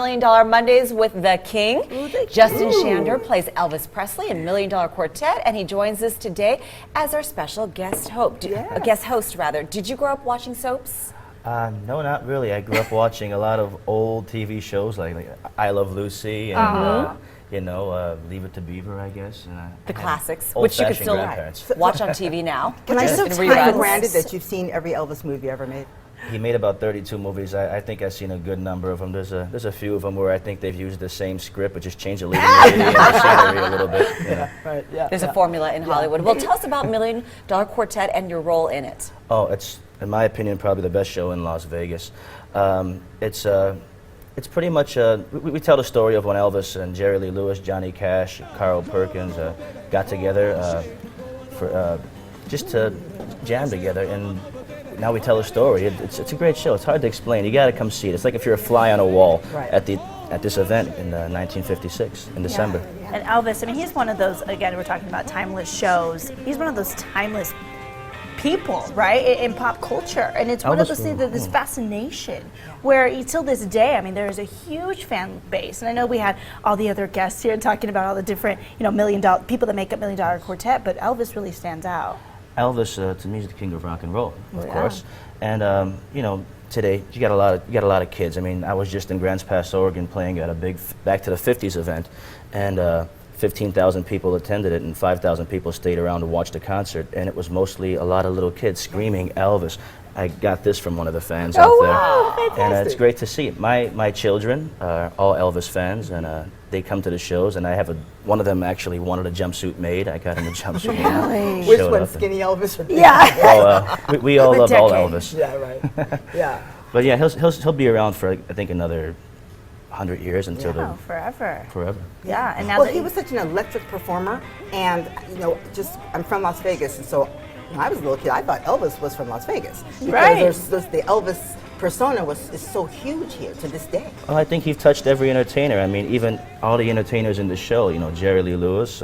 Million Dollar Mondays with the King. Justin Shandor plays Elvis Presley in Million Dollar Quartet, and he joins us today as our special guest host. Did you grow up watching soaps? No, not really. I grew up watching a lot of old TV shows like I Love Lucy and Leave It to Beaver, I guess. And the classics, which you can still watch on TV now. Can I still take for granted that you've seen every Elvis movie ever made? He made about 32 movies. I think I've seen a good number of them. There's a few of them where I think they've used the same script but just changed the leading lady and the scenery a little bit. There's a formula in Hollywood. Well, tell us about Million Dollar Quartet and your role in it. Oh, it's, in my opinion, probably the best show in Las Vegas. It's pretty much, we tell the story of when Elvis and Jerry Lee Lewis, Johnny Cash, Carl Perkins got together just to jam together, and now we tell a story. It's a great show. It's hard to explain. You got to come see it. It's like if you're a fly on a wall at this event in 1956 in December. And Elvis, I mean, he's one of those, again, we're talking about timeless shows. He's one of those timeless people, right, in pop culture, and it's one of those things that this fascination where till this day, I mean, there is a huge fan base, and I know we had all the other guests here talking about all the different, people that make up Million Dollar Quartet, but Elvis really stands out. Elvis, to me, is the king of rock and roll, of course, and today you got a lot of kids. I mean, I was just in Grants Pass, Oregon, playing at a big Back to the 50s event, and 15,000 people attended it, and 5,000 people stayed around to watch the concert, and it was mostly a lot of little kids screaming Elvis. I got this from one of the fans out there, and it's great to see. My children are all Elvis fans, and they come to the shows, and I have one of them actually wanted a jumpsuit made. I got him a jumpsuit made. Which one, Skinny Elvis? Or we all love all Elvis. Yeah, right. Yeah. But yeah, he'll be around for I think another 100 years until forever. Forever. Yeah, and now he was such an electric performer, and I'm from Las Vegas, and so when I was a little kid, I thought Elvis was from Las Vegas because the Elvis persona is so huge here to this day. Well, I think he's touched every entertainer. I mean, even all the entertainers in the show. Jerry Lee Lewis,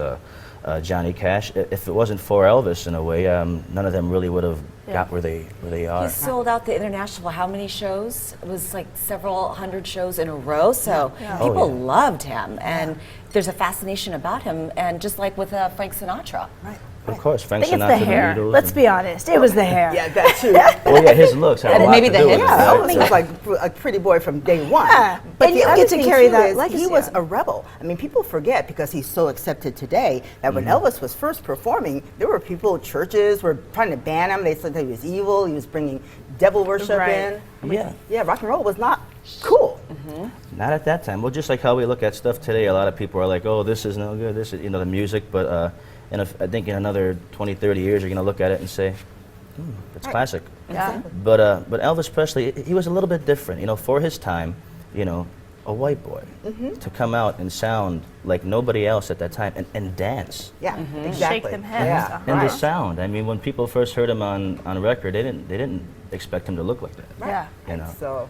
Johnny Cash. If it wasn't for Elvis, in a way, none of them really would have got where they are. He sold out the international, how many shows? It was like several hundred shows in a row, so people loved him, and there's a fascination about him, and just like with Frank Sinatra. Right. Of course, Frank I think Sinatra. It's the hair. Let's be honest, it was the hair. Yeah, that too. Well, yeah, his looks had a lot maybe to do with it. Elvis was like a pretty boy from day one. Yeah, but and you get to carry that legacy. He was a rebel. I mean, people forget, because he's so accepted today, that when Elvis was first performing, there were churches were trying to ban him. They said that he was evil. He was bringing devil worship in. I mean, rock and roll was not cool. Not at that time. Well, just like how we look at stuff today, a lot of people are like, "Oh, this is no good. This is the music," but. And I think in another 20, 30 years, you're going to look at it and say, it's classic. Yeah. But Elvis Presley, he was a little bit different. For his time, a white boy, to come out and sound like nobody else at that time and dance. Yeah, exactly. Shake them heads. Yeah. And the sound. I mean, when people first heard him on record, they didn't expect him to look like that. Yeah. So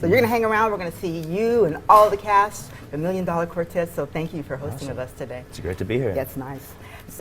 you're going to hang around. We're going to see you and all the cast, the Million Dollar Quartet. So thank you for hosting with us today. It's great to be here. That's nice.